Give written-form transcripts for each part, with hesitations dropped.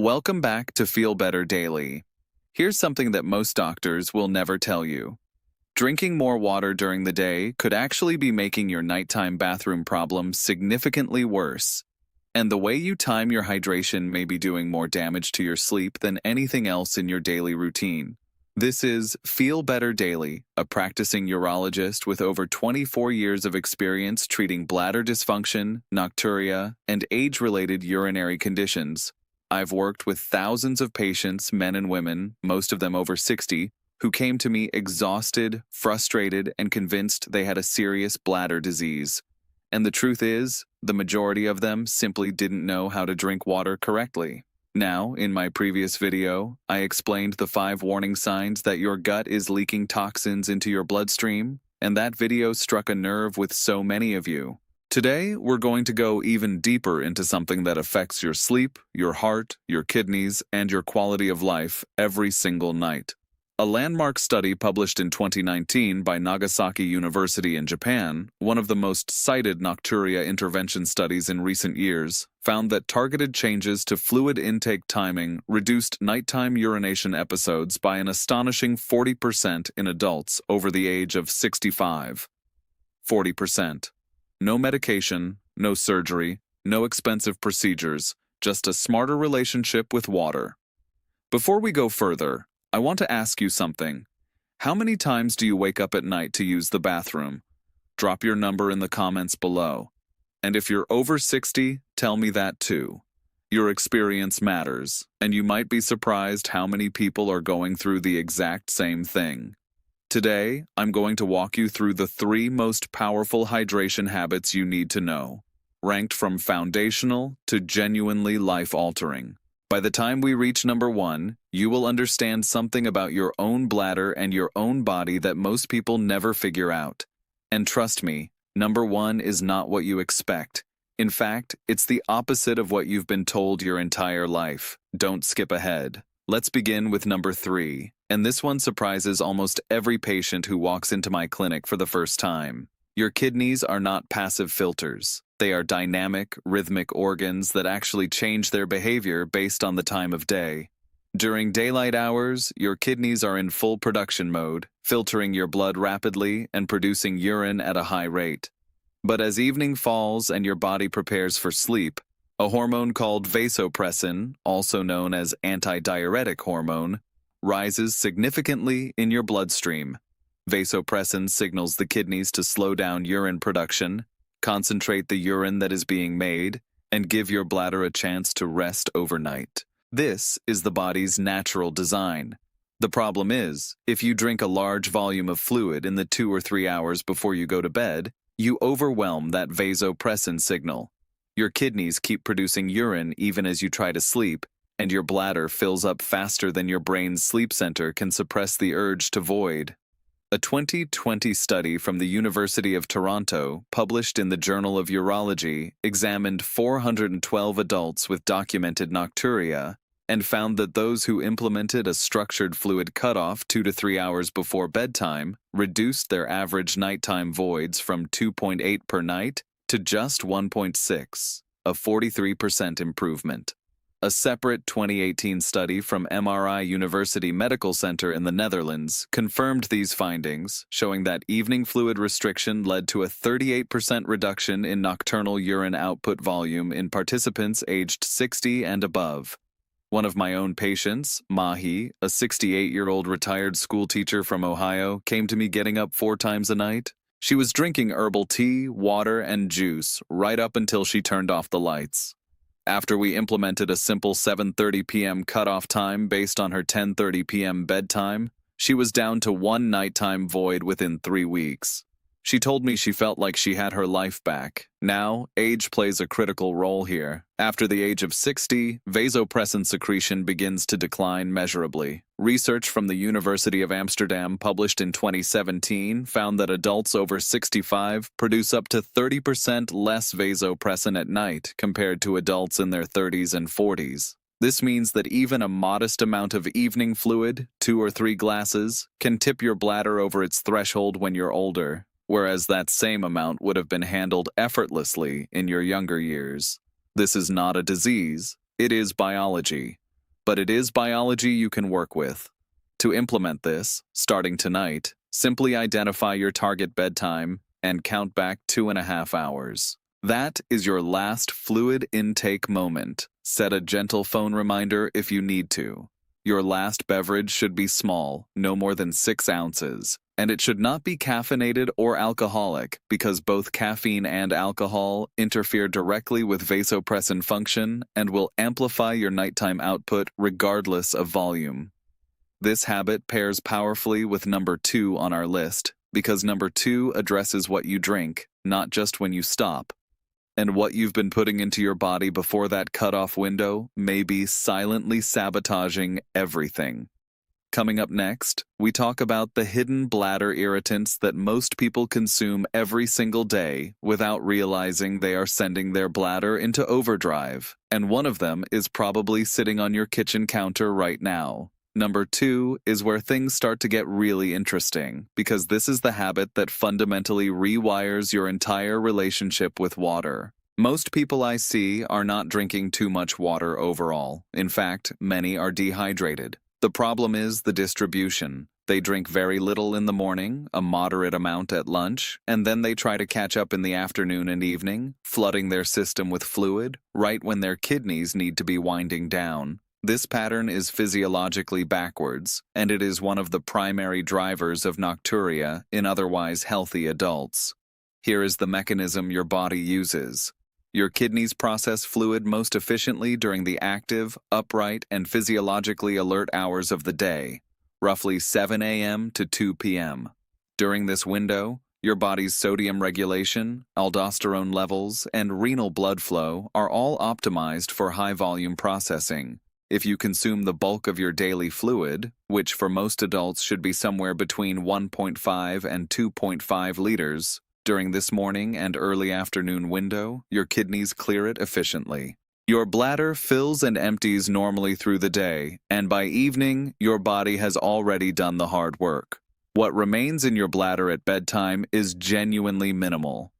Welcome back to Feel Better Daily. Here's something that most doctors will never tell you. Drinking more water during the day could actually be making your nighttime bathroom problem significantly worse. And the way you time your hydration may be doing more damage to your sleep than anything else in your daily routine. This is Feel Better Daily, a practicing urologist with over 24 years of experience treating bladder dysfunction, nocturia, and age-related urinary conditions. I've worked with thousands of patients, men and women, most of them over 60, who came to me exhausted, frustrated, and convinced they had a serious bladder disease. And the truth is, the majority of them simply didn't know how to drink water correctly. Now, in my previous video, I explained the 5 warning signs that your gut is leaking toxins into your bloodstream, and that video struck a nerve with so many of you. Today, we're going to go even deeper into something that affects your sleep, your heart, your kidneys, and your quality of life every single night. A landmark study published in 2019 by Nagasaki University in Japan, one of the most cited Nocturia intervention studies in recent years, found that targeted changes to fluid intake timing reduced nighttime urination episodes by an astonishing 40% in adults over the age of 65. 40%. No medication, no surgery, no expensive procedures, just a smarter relationship with water. Before we go further, I want to ask you something. How many times do you wake up at night to use the bathroom? Drop your number in the comments below. And if you're over 60, tell me that too. Your experience matters, and you might be surprised how many people are going through the exact same thing. Today, I'm going to walk you through the 3 most powerful hydration habits you need to know, ranked from foundational to genuinely life-altering. By the time we reach number 1, you will understand something about your own bladder and your own body that most people never figure out. And trust me, number 1 is not what you expect. In fact, it's the opposite of what you've been told your entire life. Don't skip ahead. Let's begin with number 3, and this one surprises almost every patient who walks into my clinic for the first time. Your kidneys are not passive filters. They are dynamic, rhythmic organs that actually change their behavior based on the time of day. During daylight hours, your kidneys are in full production mode, filtering your blood rapidly and producing urine at a high rate. But as evening falls and your body prepares for sleep, a hormone called vasopressin, also known as antidiuretic hormone, rises significantly in your bloodstream. Vasopressin signals the kidneys to slow down urine production, concentrate the urine that is being made, and give your bladder a chance to rest overnight. This is the body's natural design. The problem is, if you drink a large volume of fluid in the 2 or 3 hours before you go to bed, you overwhelm that vasopressin signal. Your kidneys keep producing urine even as you try to sleep, and your bladder fills up faster than your brain's sleep center can suppress the urge to void. A 2020 study from the University of Toronto, published in the Journal of Urology, examined 412 adults with documented nocturia and found that those who implemented a structured fluid cutoff 2 to 3 hours before bedtime reduced their average nighttime voids from 2.8 per night to just 1.6, a 43% improvement. A separate 2018 study from MRI University Medical Center in the Netherlands confirmed these findings, showing that evening fluid restriction led to a 38% reduction in nocturnal urine output volume in participants aged 60 and above. One of my own patients, Mahi, a 68-year-old retired school teacher from Ohio, came to me getting up 4 times a night. She was drinking herbal tea, water, and juice right up until she turned off the lights. After we implemented a simple 7:30 p.m. cutoff time based on her 10:30 p.m. bedtime, she was down to 1 nighttime void within 3 weeks. She told me she felt like she had her life back. Now, age plays a critical role here. After the age of 60, vasopressin secretion begins to decline measurably. Research from the University of Amsterdam published in 2017 found that adults over 65 produce up to 30% less vasopressin at night compared to adults in their 30s and 40s. This means that even a modest amount of evening fluid, 2 or 3 glasses, can tip your bladder over its threshold when you're older, whereas that same amount would have been handled effortlessly in your younger years. This is not a disease, it is biology. but it is biology you can work with. To implement this, starting tonight, simply identify your target bedtime and count back 2.5 hours. That is your last fluid intake moment. Set a gentle phone reminder if you need to. Your last beverage should be small, no more than 6 ounces, and it should not be caffeinated or alcoholic because both caffeine and alcohol interfere directly with vasopressin function and will amplify your nighttime output regardless of volume. This habit pairs powerfully with number 2 on our list because number 2 addresses what you drink, not just when you stop. And what you've been putting into your body before that cutoff window may be silently sabotaging everything. Coming up next, we talk about the hidden bladder irritants that most people consume every single day without realizing they are sending their bladder into overdrive, and one of them is probably sitting on your kitchen counter right now. Number 2 is where things start to get really interesting, because this is the habit that fundamentally rewires your entire relationship with water. Most people I see are not drinking too much water overall. In fact, many are dehydrated. The problem is the distribution. They drink very little in the morning, a moderate amount at lunch, and then they try to catch up in the afternoon and evening, flooding their system with fluid, right when their kidneys need to be winding down. This pattern is physiologically backwards, and it is one of the primary drivers of nocturia in otherwise healthy adults. Here is the mechanism your body uses. Your kidneys process fluid most efficiently during the active, upright, and physiologically alert hours of the day, roughly 7 a.m. to 2 p.m. During this window, your body's sodium regulation, aldosterone levels, and renal blood flow are all optimized for high-volume processing. If you consume the bulk of your daily fluid, which for most adults should be somewhere between 1.5 and 2.5 liters, during this morning and early afternoon window, your kidneys clear it efficiently. Your bladder fills and empties normally through the day, and by evening, your body has already done the hard work. What remains in your bladder at bedtime is genuinely minimal.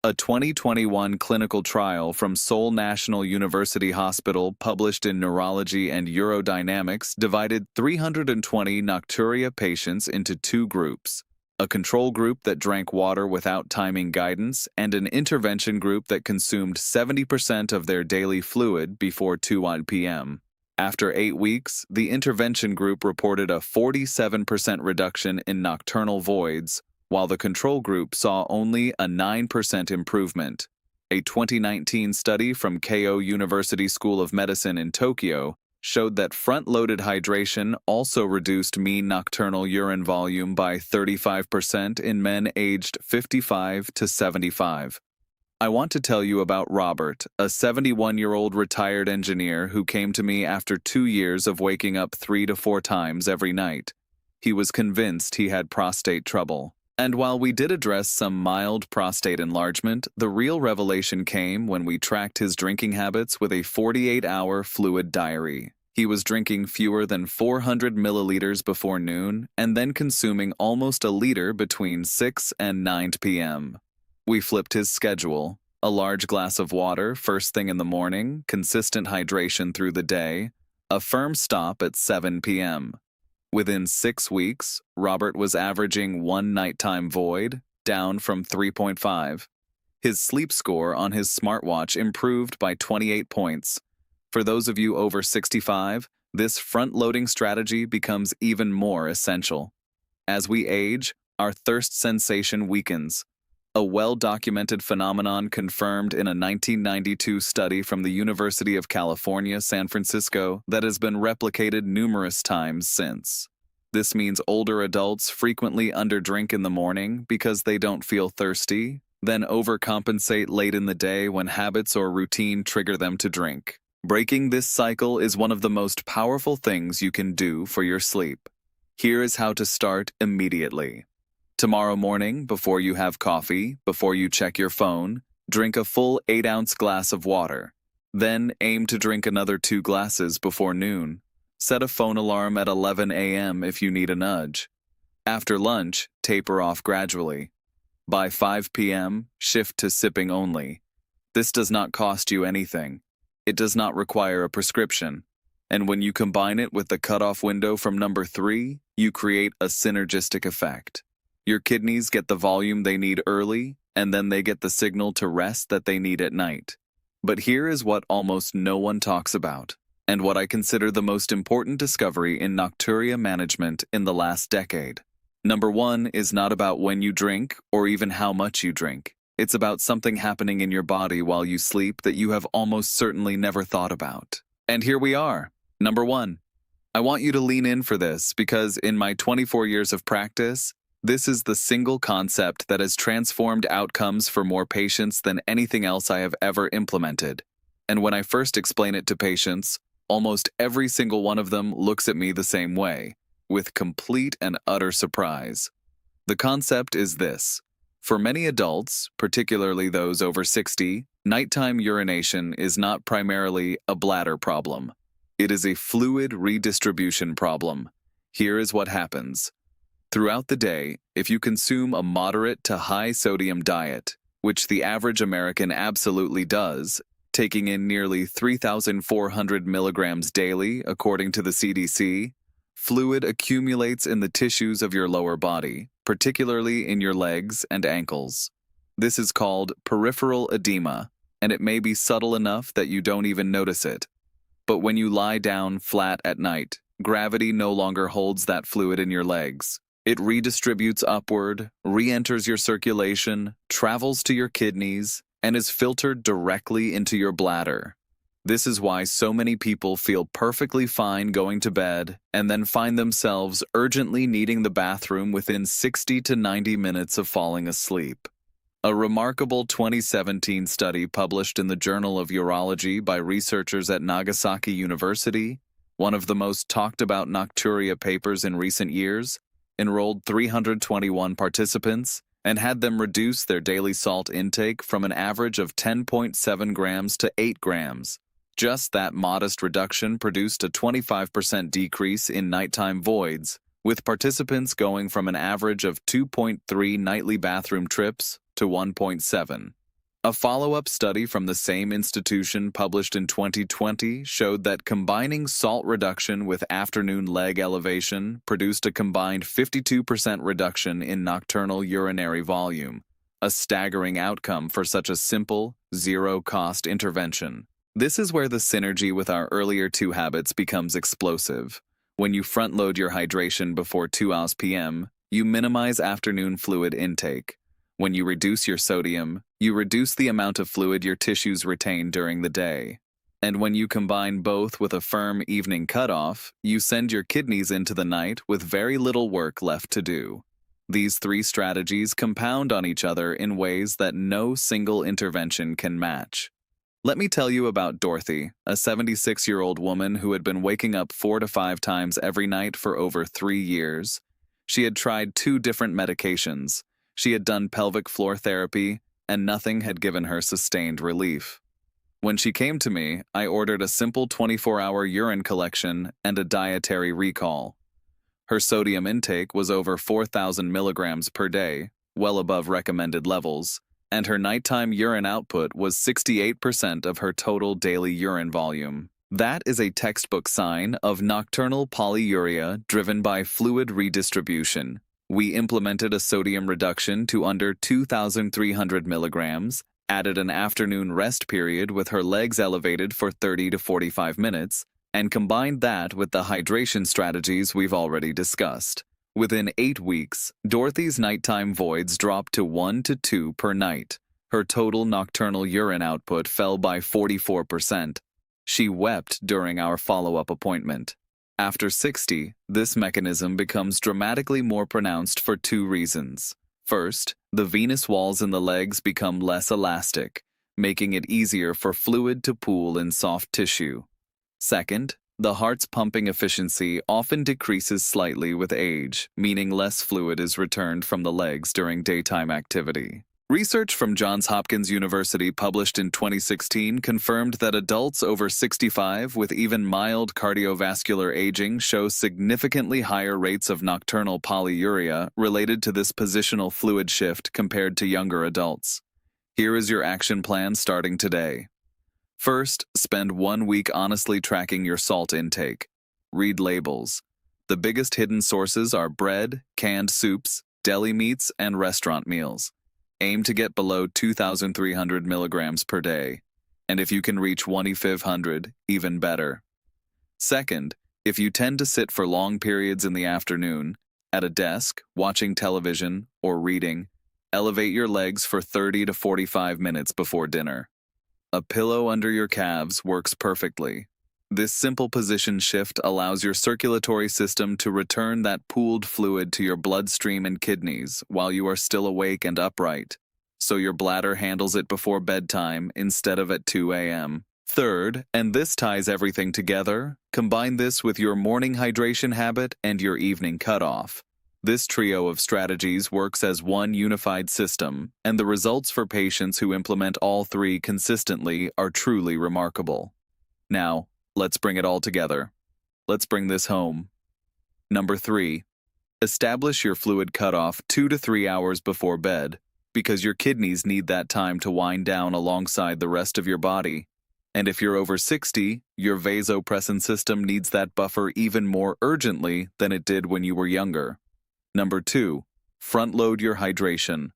A 2021 clinical trial from Seoul National University Hospital published in Neurology and Urodynamics divided 320 Nocturia patients into 2 groups, a control group that drank water without timing guidance and an intervention group that consumed 70% of their daily fluid before 2 p.m. After 8 weeks, the intervention group reported a 47% reduction in nocturnal voids, while the control group saw only a 9% improvement. A 2019 study from Keio University School of Medicine in Tokyo showed that front-loaded hydration also reduced mean nocturnal urine volume by 35% in men aged 55 to 75. I want to tell you about Robert, a 71-year-old retired engineer who came to me after 2 years of waking up 3 to 4 times every night. He was convinced he had prostate trouble. And while we did address some mild prostate enlargement, the real revelation came when we tracked his drinking habits with a 48-hour fluid diary. He was drinking fewer than 400 milliliters before noon and then consuming almost a liter between 6 and 9 p.m. We flipped his schedule: a large glass of water first thing in the morning, consistent hydration through the day, a firm stop at 7 p.m. Within 6 weeks, Robert was averaging 1 nighttime void, down from 3.5. His sleep score on his smartwatch improved by 28 points. For those of you over 65, this front-loading strategy becomes even more essential. As we age, our thirst sensation weakens, a well-documented phenomenon confirmed in a 1992 study from the University of California, San Francisco, that has been replicated numerous times since. This means older adults frequently underdrink in the morning because they don't feel thirsty, then overcompensate late in the day when habits or routine trigger them to drink. Breaking this cycle is one of the most powerful things you can do for your sleep. Here is how to start immediately. Tomorrow morning, before you have coffee, before you check your phone, drink a full 8-ounce glass of water. Then aim to drink another 2 glasses before noon. Set a phone alarm at 11 a.m. if you need a nudge. After lunch, taper off gradually. By 5 p.m., shift to sipping only. This does not cost you anything. It does not require a prescription. And when you combine it with the cutoff window from number 3, you create a synergistic effect. Your kidneys get the volume they need early, and then they get the signal to rest that they need at night. But here is what almost no one talks about, and what I consider the most important discovery in nocturia management in the last decade. Number 1 is not about when you drink or even how much you drink. It's about something happening in your body while you sleep that you have almost certainly never thought about. And here we are. Number 1. I want you to lean in for this because in my 24 years of practice, this is the single concept that has transformed outcomes for more patients than anything else I have ever implemented. And when I first explain it to patients, almost every single one of them looks at me the same way, with complete and utter surprise. The concept is this. For many adults, particularly those over 60, nighttime urination is not primarily a bladder problem. It is a fluid redistribution problem. Here is what happens. Throughout the day, if you consume a moderate to high sodium diet, which the average American absolutely does, taking in nearly 3,400 milligrams daily according to the CDC, fluid accumulates in the tissues of your lower body, particularly in your legs and ankles. This is called peripheral edema, and it may be subtle enough that you don't even notice it. But when you lie down flat at night, gravity no longer holds that fluid in your legs. It redistributes upward, re-enters your circulation, travels to your kidneys, and is filtered directly into your bladder. This is why so many people feel perfectly fine going to bed and then find themselves urgently needing the bathroom within 60 to 90 minutes of falling asleep. A remarkable 2017 study published in the Journal of Urology by researchers at Nagasaki University, one of the most talked about nocturia papers in recent years, enrolled 321 participants and had them reduce their daily salt intake from an average of 10.7 grams to 8 grams. Just that modest reduction produced a 25% decrease in nighttime voids, with participants going from an average of 2.3 nightly bathroom trips to 1.7. A follow-up study from the same institution published in 2020 showed that combining salt reduction with afternoon leg elevation produced a combined 52% reduction in nocturnal urinary volume, a staggering outcome for such a simple, zero-cost intervention. This is where the synergy with our earlier two habits becomes explosive. When you front-load your hydration before 2 p.m., you minimize afternoon fluid intake. When you reduce your sodium, you reduce the amount of fluid your tissues retain during the day. And when you combine both with a firm evening cutoff, you send your kidneys into the night with very little work left to do. These 3 strategies compound on each other in ways that no single intervention can match. Let me tell you about Dorothy, a 76-year-old woman who had been waking up 4 to 5 times every night for over 3 years. She had tried 2 different medications. She had done pelvic floor therapy, and nothing had given her sustained relief. When she came to me, I ordered a simple 24-hour urine collection and a dietary recall. Her sodium intake was over 4,000 milligrams per day, well above recommended levels, and her nighttime urine output was 68% of her total daily urine volume. That is a textbook sign of nocturnal polyuria driven by fluid redistribution. We implemented a sodium reduction to under 2,300 milligrams, added an afternoon rest period with her legs elevated for 30 to 45 minutes, and combined that with the hydration strategies we've already discussed. Within 8 weeks, Dorothy's nighttime voids dropped to 1 to 2 per night. Her total nocturnal urine output fell by 44%. She wept during our follow-up appointment. After 60, this mechanism becomes dramatically more pronounced for 2 reasons. First, the venous walls in the legs become less elastic, making it easier for fluid to pool in soft tissue. Second, the heart's pumping efficiency often decreases slightly with age, meaning less fluid is returned from the legs during daytime activity. Research from Johns Hopkins University published in 2016 confirmed that adults over 65 with even mild cardiovascular aging show significantly higher rates of nocturnal polyuria related to this positional fluid shift compared to younger adults. Here is your action plan starting today. First, spend 1 week honestly tracking your salt intake. Read labels. The biggest hidden sources are bread, canned soups, deli meats, and restaurant meals. Aim to get below 2,300 milligrams per day. And if you can reach 2,500, even better. Second, if you tend to sit for long periods in the afternoon, at a desk, watching television, or reading, elevate your legs for 30 to 45 minutes before dinner. A pillow under your calves works perfectly. This simple position shift allows your circulatory system to return that pooled fluid to your bloodstream and kidneys while you are still awake and upright, so your bladder handles it before bedtime instead of at 2 a.m. Third, and this ties everything together, combine this with your morning hydration habit and your evening cutoff. This trio of strategies works as one unified system, and the results for patients who implement all three consistently are truly remarkable. Now, let's bring it all together. Let's bring this home. Number 3. Establish your fluid cutoff 2 to 3 hours before bed, because your kidneys need that time to wind down alongside the rest of your body. And if you're over 60, your vasopressin system needs that buffer even more urgently than it did when you were younger. Number 2. Front-load your hydration.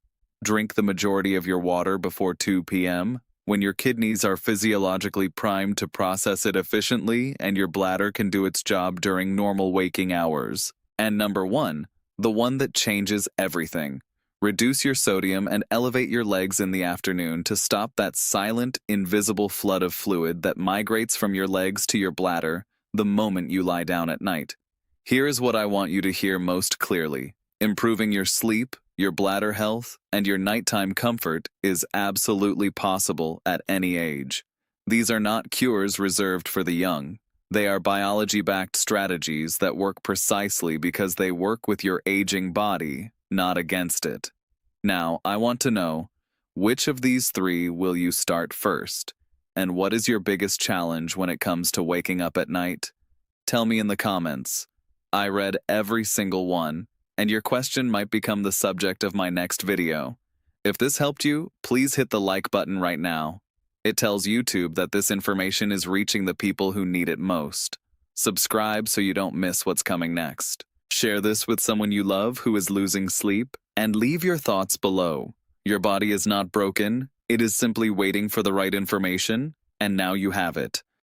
Drink the majority of your water before 2 p.m., when your kidneys are physiologically primed to process it efficiently and your bladder can do its job during normal waking hours. And number 1, the one that changes everything. Reduce your sodium and elevate your legs in the afternoon to stop that silent, invisible flood of fluid that migrates from your legs to your bladder the moment you lie down at night. Here is what I want you to hear most clearly. Improving your sleep, your bladder health, and your nighttime comfort is absolutely possible at any age. These are not cures reserved for the young. They are biology-backed strategies that work precisely because they work with your aging body, not against it. Now, I want to know, which of these 3 will you start first? And what is your biggest challenge when it comes to waking up at night? Tell me in the comments. I read every single one, and your question might become the subject of my next video. If this helped you, please hit the like button right now. It tells YouTube that this information is reaching the people who need it most. Subscribe so you don't miss what's coming next. Share this with someone you love who is losing sleep, and leave your thoughts below. Your body is not broken, it is simply waiting for the right information, and now you have it.